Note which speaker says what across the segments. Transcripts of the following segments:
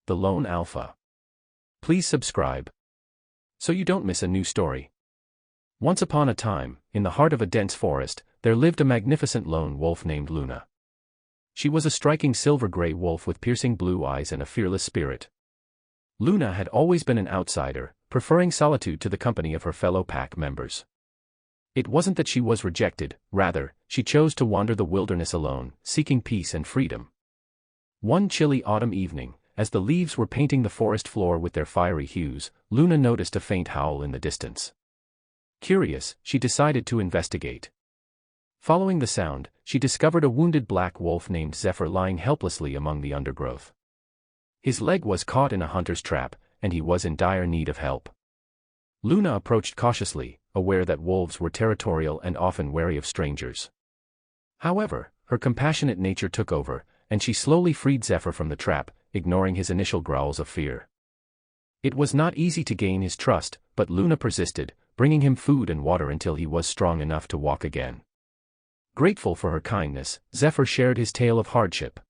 Speaker 1: The Lone Alpha. Please subscribe so you don't miss a new story. Once upon a time, in the heart of a dense forest, there lived a magnificent lone wolf named Luna. She was a striking silver-gray wolf with piercing blue eyes and a fearless spirit. Luna had always been an outsider, preferring solitude to the company of her fellow pack members. It wasn't that she was rejected, rather, she chose to wander the wilderness alone, seeking peace and freedom. One chilly autumn evening, as the leaves were painting the forest floor with their fiery hues, Luna noticed a faint howl in the distance. Curious, she decided to investigate. Following the sound, she discovered a wounded black wolf named Zephyr lying helplessly among the undergrowth. His leg was caught in a hunter's trap, and he was in dire need of help. Luna approached cautiously, aware that wolves were territorial and often wary of strangers. However, her compassionate nature took over, and she slowly freed Zephyr from the trap, ignoring his initial growls of fear. It was not easy to gain his trust, but Luna persisted, bringing him food and water until he was strong enough to walk again. Grateful for her kindness, Zephyr shared his tale of hardship.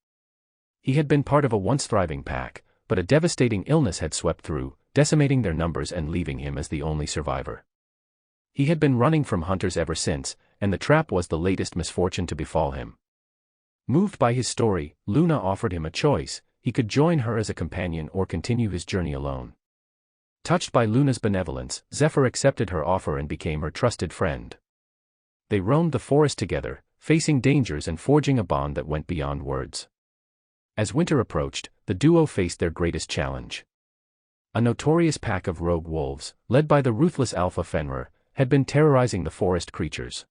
Speaker 1: He had been part of a once thriving pack, but a devastating illness had swept through, decimating their numbers and leaving him as the only survivor. He had been running from hunters ever since, and the trap was the latest misfortune to befall him. Moved by his story, Luna offered him a choice: he could join her as a companion or continue his journey alone. Touched by Luna's benevolence, Zephyr accepted her offer and became her trusted friend. They roamed the forest together, facing dangers and forging a bond that went beyond words. As winter approached, the duo faced their greatest challenge. A notorious pack of rogue wolves, led by the ruthless alpha Fenrir, had been terrorizing the forest creatures.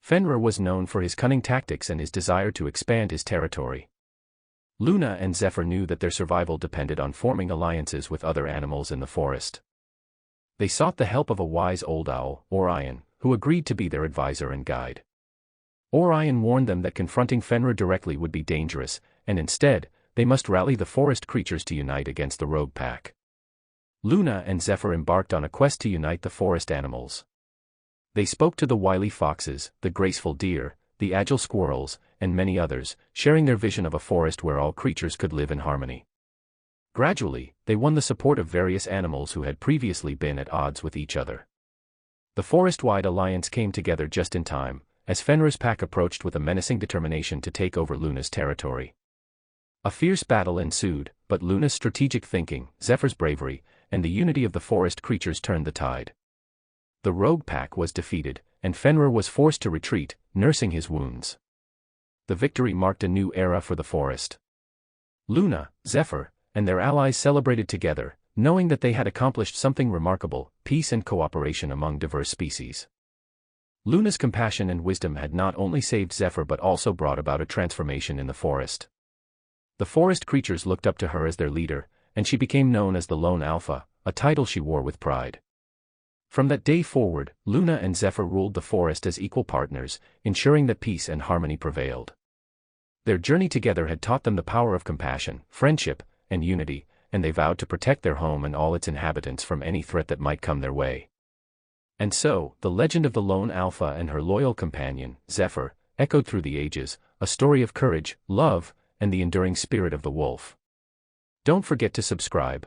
Speaker 1: Fenrir was known for his cunning tactics and his desire to expand his territory. Luna and Zephyr knew that their survival depended on forming alliances with other animals in the forest. They sought the help of a wise old owl, Orion, who agreed to be their advisor and guide. Orion warned them that confronting Fenrir directly would be dangerous, and instead, they must rally the forest creatures to unite against the rogue pack. Luna and Zephyr embarked on a quest to unite the forest animals. They spoke to the wily foxes, the graceful deer, the agile squirrels, and many others, sharing their vision of a forest where all creatures could live in harmony. Gradually, they won the support of various animals who had previously been at odds with each other. The forest-wide alliance came together just in time, as Fenrir's pack approached with a menacing determination to take over Luna's territory. A fierce battle ensued, but Luna's strategic thinking, Zephyr's bravery, and the unity of the forest creatures turned the tide. The rogue pack was defeated, and Fenrir was forced to retreat, nursing his wounds. The victory marked a new era for the forest. Luna, Zephyr, and their allies celebrated together, knowing that they had accomplished something remarkable: peace and cooperation among diverse species. Luna's compassion and wisdom had not only saved Zephyr but also brought about a transformation in the forest. The forest creatures looked up to her as their leader, and she became known as the Lone Alpha, a title she wore with pride. From that day forward, Luna and Zephyr ruled the forest as equal partners, ensuring that peace and harmony prevailed. Their journey together had taught them the power of compassion, friendship, and unity, and they vowed to protect their home and all its inhabitants from any threat that might come their way. And so, the legend of the Lone Alpha and her loyal companion, Zephyr, echoed through the ages, a story of courage, love, and the enduring spirit of the wolf. Don't forget to subscribe.